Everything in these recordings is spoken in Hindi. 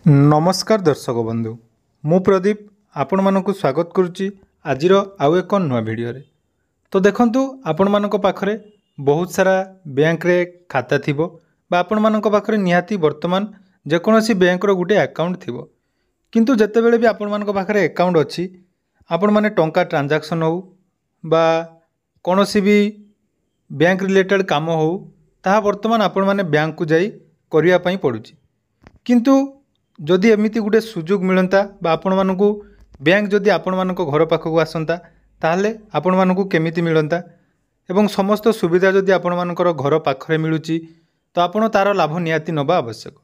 नमस्कार दर्शक बंधु मु प्रदीप आपण मानक स्वागत करुच्ची आजिर आउ एक नुआ भिडियो रे। तो देखंतु आपण मानक पाखरे बहुत सारा बैंक रे खाता थिबो बा आपण मानक पाखरे निहाती वर्तमान जेकोसी बैंक रो गुटे अकाउंट थिबो किंतु जते बेले भी आपण मानक पाखरे अकाउंट अछि आपण माने टंका ट्रांजैक्शन हो बा कोनोसी भी बैंक रिलेटेड काम हो ताहा वर्तमान आपण माने बैंक को जाई करिया पई पडुची। किंतु जदि एमिति गुटे सुजोग मिलता बा आपण मानकु बैंक जदि आपण मानक घर पाखक आसंता ताहले आपण मानकु केमिति मिलता एवं समस्त सुविधा जदि आपण मानकर घर पाखरे मिलुची तो आपण तार लाभ नियाती नबा आवश्यक।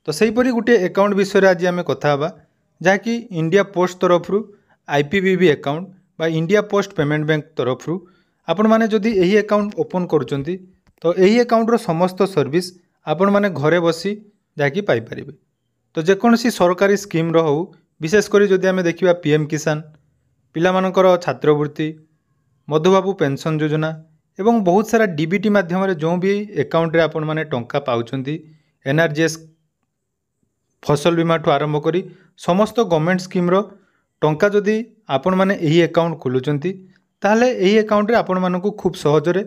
तो सेहीपरि गुटे अकाउंट विषय आज आम कथा हबा जहाँकि इंडिया पोस्ट तरफ आईपीबीबी अकाउंट बा इंडिया पोस्ट पेमेंट बैंक तरफ आपण माने जदि एही अकाउंट ओपन करूचंती तो एही अकाउंट रो समस्त सर्विस आपण माने घरे बसी जाकि पाई परिबे। तो जेकोसी सरकारी स्कीम रो हो विशेषकर जदि आम देखा पीएम किसान पिलामानकर छात्रवृत्ति मधुबाबू पेंशन योजना एवं बहुत सारा डीबीटी माध्यम जो भी अकाउंट रे आपण माने टंका पाउछंती एनआरजीएस फसल बीमा ठू आरंभ करी समस्त गवर्नमेंट स्कीम रो टंका जदि आपण माने एही अकाउंट खोलुचंती ताहले एही अकाउंट रे आपण मानकु खूब सहजरे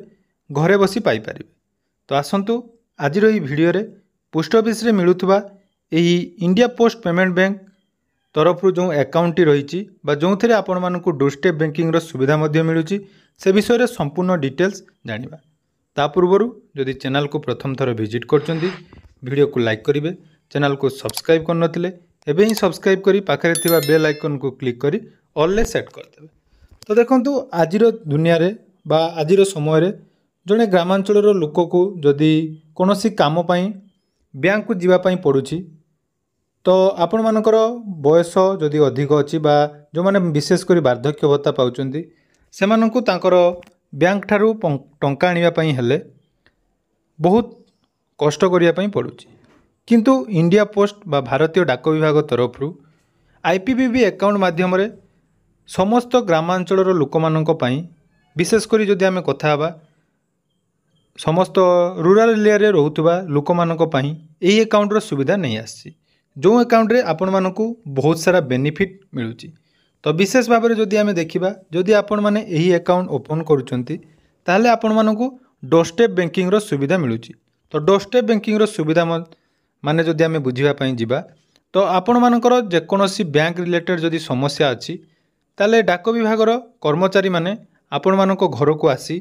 घरे बसी पाई परिबे। तो आसंतु आज एही वीडियो रे पोस्ट ऑफिस रे मिलुथबा यही इंडिया पोस्ट पेमेंट बैंक तरफ जो अकाउंट रही जो थे आपण मानक डोरस्टेप बैंकिंग रो सुविधा मिलूँ से विषय में संपूर्ण डिटेल्स जानिबा। ता पूर्व जदि चैनल को प्रथम थर विजिट करछंती वीडियो को लाइक करेंगे, चैनल को सब्सक्राइब करनथिले एबे ही सब्सक्राइब करी पाखरे थिबा बेल आइकन को क्लिक करी ऑल ले सेट करदेबे। तो देखंतु आजिर दुनिया रे बा आजिर समय रे जड़े ग्रामांचल लोक को जदि कोनोसी काम पई बैंक को जीवापाई पड़ुछि तो आपण मानकर बयस जदि अधिक अच्छी बा जो माने विशेषकर वार्धक्य भत्ता पाउछंती सेमानंकु तांकर बैंक ठारू टंका आनिबा पई हेले बहुत कष्ट करिया पई पड़ुछि। किंतु इंडिया पोस्ट बा भारतीय डाक विभाग तरफ आईपीबीबी अकाउंट माध्यम रे समस्त ग्रामांचल लोक मानक पई विशेषकर जदि आमे कथा हबा समस्त रूराल एरिया रे रोहुतबा लोक मानक पई एही अकाउंट रो सुविधा नहीं आसी जो अकाउंट रे आपण मानकु बहुत सारा बेनिफिट मिलुची। तो विशेष भाव में जदि आमे देखिबा जदि आपण माने एही अकाउंट ओपन करूचंती ताहले आपण मानकु डोरस्टेप बैंकिंग रो सुविधा मिलुची। तो डोरस्टेप बैंकिंग रो सुविधा माने जदि आमे बुझिबा पई जिबा तो आपण मानकर जेकोसी बैंक रिलेटेड जदि समस्या अछि ताहले डाक विभाग रो कर्मचारी माने आपण मानक घर को आसी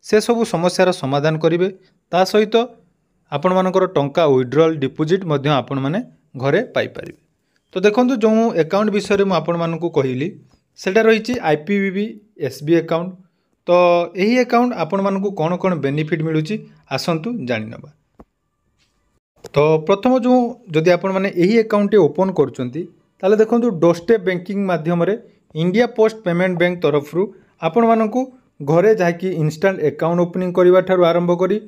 से सबु समस्यार समाधान करेंगे। ता सहित आपण मानकर टंका विड्रॉल डिपोजिट मध्य आपण माने घरे पाई परिबे। तो देखंतु जो अकाउंट विषय में आपण मानकु कहली सेटा रही आईपीबीबी एसबी अकाउंट। तो यही अकाउंट आपण मानकु कौन कौन बेनिफिट मिलुची आसंतु जानि नबा। तो प्रथम जो जदि आपण माने यही अकाउंट ओपन करूचंती ताले देखंतु डोरस्टेप बैंकिंग माध्यम रे इंडिया पोस्ट पेमेंट बैंक तरफ आपण मानकु घरे जाकि इंस्टांट अकाउंट ओपनिंग करबा ठारू आरंभ करी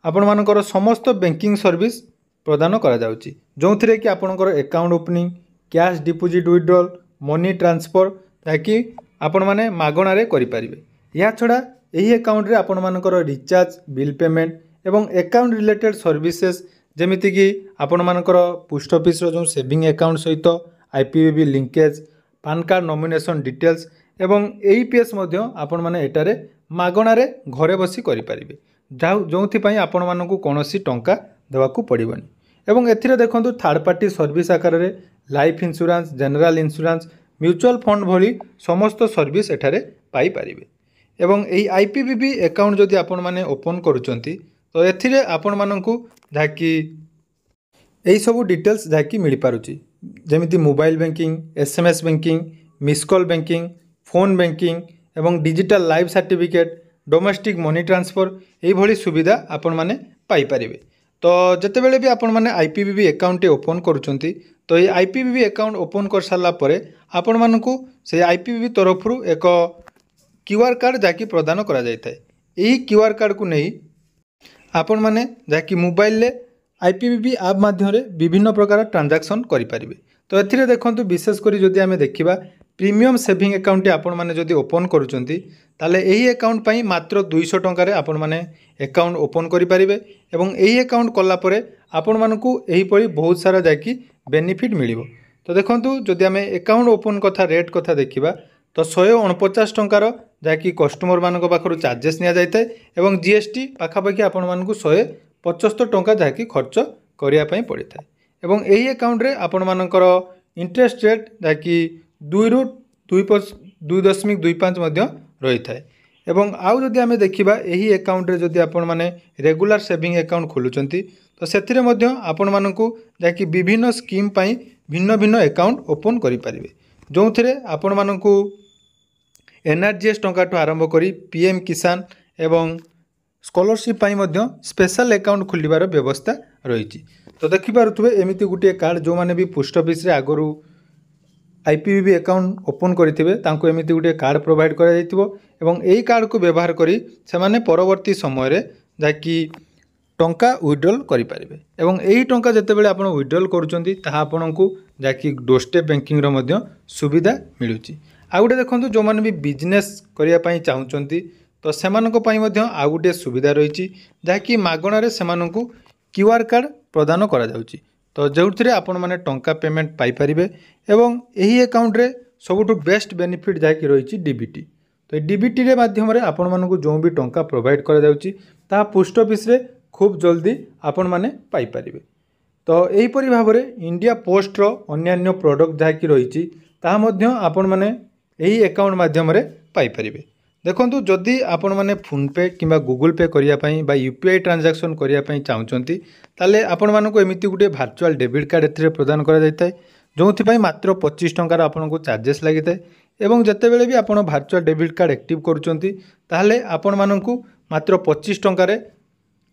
आपण मानकर समस्त बैंकिंग सर्विस प्रदान करा जाउची जो थिरे कि आपणकर account opening cash deposit withdrawal money transfer ताकि आपण माने मागणा रे करि परिबे। या छडा एही अकाउंट रे आपण मानकर रिचार्ज बिल पेमेंट एवं अकाउंट रिलेटेड सर्विसेज जेमिति कि आपण मानकर पोस्ट ऑफिस रो जो सेविंग अकाउंट सहित IPBB linkage PAN card nomination details एवं एईपीएस मध्य आपण माने एटारे मागणा रे घरे बसी करि परिबे जो थी आपण मानकु कोनोसी टंका देवाकू पड़िबनी। एवं एथिरे देखंतु थर्ड पार्टी सर्विस आकार रे life insurance general insurance mutual fund भली समस्त सर्विस एठारे पाई परिबे। एवं एई आईपीबीबी अकाउंट जदि आपण माने ओपन करूचंती तो एथिरे आपण मानकु जाकि एई सब डिटेल्स जाकि मिल पारुची जेमिति mobile banking SMS banking miss call banking phone banking एवं digital live certificate domestic money transfer यही भली सुविधा आपण माने पाई परिबे। तो जते बेले भी आपण माने आईपीबीबी अकाउंट ओपन करूचंती तो ये आईपीबीबी अकाउंट ओपन कर सारला परे आपण मानकु से आईपीबीबी तरफ एक क्यूआर कार्ड जाकि प्रदान करा जाय थाए। एही क्यूआर कार्ड को नहीं आपण माने जाकि मोबाइल ले आईपीबीबी ऐप माध्यम रे विभिन्न प्रकार ट्रांजैक्शन करि परिबे। तो एथिरे देखंतु विशेष करी जदि आमे देखिबा प्रीमियम सेविंग अकाउंट आपण माने जदि ओपन करूचंती ताले एही अकाउंट पई मात्र 200 टंका रे आपण माने अकाउंट ओपन करि परिबे एवं एही अकाउंट कला परे आपण मानकु एही परी बहुत सारा जाकि बेनिफिट मिलिबो। तो देखंतु जदि आमे अकाउंट ओपन कथा रेट कथा देखिबा तो 149 टंकार जहाँकि कस्टमर मानक पाखरु चार्जेस निया जाइताय एवं जीएसटी पाखापाखि आपण मानकु 175 टंका जहाँकि खर्च करिया पई पड़िथाय। एवं एही अकाउंट रे आपण मानकर इंटरेस्ट रेट जहाँकि 2 रु 2.25 मध्य रही थाए। एवं आउ जदि आमे देखिबा एही अकाउंट रे जदि आपण माने रेगुलर सेविंग अकाउंट खोलुचंती तो सेथिरे मध्य आपण मानकु जहाँकि विभिन्न स्कीम पई भिन्न भिन्न अकाउंट ओपन करि परिबे, जोंथिरे आपण मानकु एनआरजीएस टंका ठू आरंभ करी पीएम किसान एवं स्कॉलरशिप पाई मध्य स्पेशल अकाउंट खोलिबार व्यवस्था रही। तो देखि पारुथबे एमिति गुटे कार्ड जो माने भी पोस्ट ऑफिस रे आगरु आईपीबीबी अकाउंट ओपन करिथिबे तांको एमिति गुटे कार्ड प्रोवाइड करा जाइतिबो एवं एही कार्ड को व्यवहार करी से माने परवर्ती समय रे जाकि टंका विड्रॉल करि परिबे एवं एही टंका जतेबेले आपण विड्रॉल करूचंती ताहा आपणकु जाकि डोरस्टेप बैंकिंग रो मध्य सुविधा मिलुची। आ गुटे देखंतु जो माने भी बिजनेस करिया पई चाहुचंती तो सेमानको पई मध्य आ गुटे सुविधा रहिची जाकि मागणारे सेमानको क्यूआर कार्ड प्रदान करा जाउची। तो जोथिरे आपण माने टंका पेमेंट पाई परिबे एवं एही अकाउंट रे सबुठु बेस्ट बेनिफिट जाकि रहिची डीबीटी। तो डीबीटी रे माध्यम रे आपण मानकु जो भी टंका प्रोवाइड करा जाउची ता पोस्ट ऑफिस रे खूब जल्दी आपण माने पाई परिबे। तो एही परि भाबरे इंडिया पोस्ट रो अन्यान्य प्रोडक्ट जाकि रहिची ता मध्य आपण माने एही अकाउंट माध्यम रे पाई परिबे। देखंतु जदि आपण माने फोन पे किंबा गूगल पे करिया पई बा यूपीआई ट्रांजैक्शन करिया पई चाहुचंती ताले आपण मानकु एमिति गुटे वर्चुअल डेबिट कार्ड एथिरे प्रदान करा जायताय जोंथि पई मात्र 25 टंकार आपनको चार्जेस लागिताय एवं जतेबेले भी आपण वर्चुअल डेबिट कार्ड एक्टिव करूचंती ताले आपण मानकु मात्र 25 टंकारे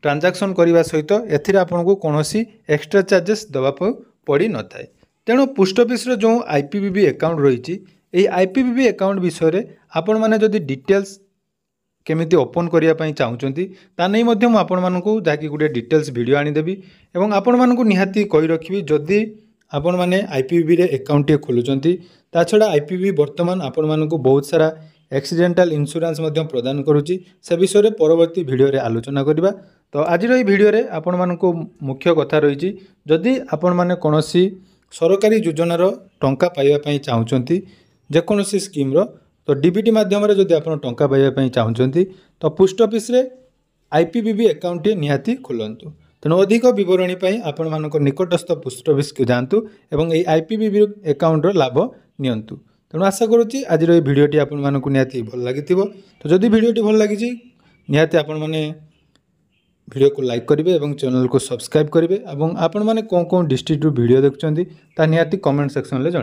ट्रांजैक्शन करने सहित एथिरे आपनको कोनोसी एक्स्ट्रा चार्जेस दबा पड़ी न थाए। तेणु पोस्ट ऑफिस रो जो आईपीबीबी अकाउंट रही एही आईपीबीबी अकाउंट विषय रे आपण माने जदि डिटेल्स केमिति ओपन करिया पई चाहुचंती ता नै मध्य मु आपण मानकु जाकि गुटे डिटेल्स वीडियो आनी देबी एवं आपण मानकु निहाती कहि रखिबी जदि आपण माने आईपीबीबी रे अकाउंट टे खोलुचंती ता छडा आईपीबीबी वर्तमान आपण मानकु बहुत सारा एक्सीडेंटल इंश्योरेंस मध्य प्रदान करूची से विषय रे परवर्ती वीडियो रे आलोचना करबा। तो आज ये वीडियो रे आपण मानकु मुख्य कथा रही जदि आपण माने कोनोसी सरकारी योजनार टंका पाइबा पई चाहुचंती जेकोनोसी स्कीम रो तो डीबीटी माध्यम रे जदि आपण टंका पाइबा पई चाहुचंती तो पोस्ट ऑफिस रे आईपीबीबी अकाउंट टे निहाती खोलंतु। तेणु अधिक विवरणी पई आपण मानको निकटस्थ पोस्ट ऑफिस को जांतु एवं ए आईपीबीबी अकाउंट रो लाभ नियंतु। तेणु आशा करूची आज ये वीडियोटी आपण मानको निहाती भल लागिथिबो। तो जदि वीडियोटी भल लागिची निहाती आपण माने वीडियो को लाइक करेंगे और चैनल को सब्सक्राइब करेंगे और आपण माने कौन डिस्ट्रिक्ट वीडियो देखुं ता निहाती कमेंट सेक्शन में जन।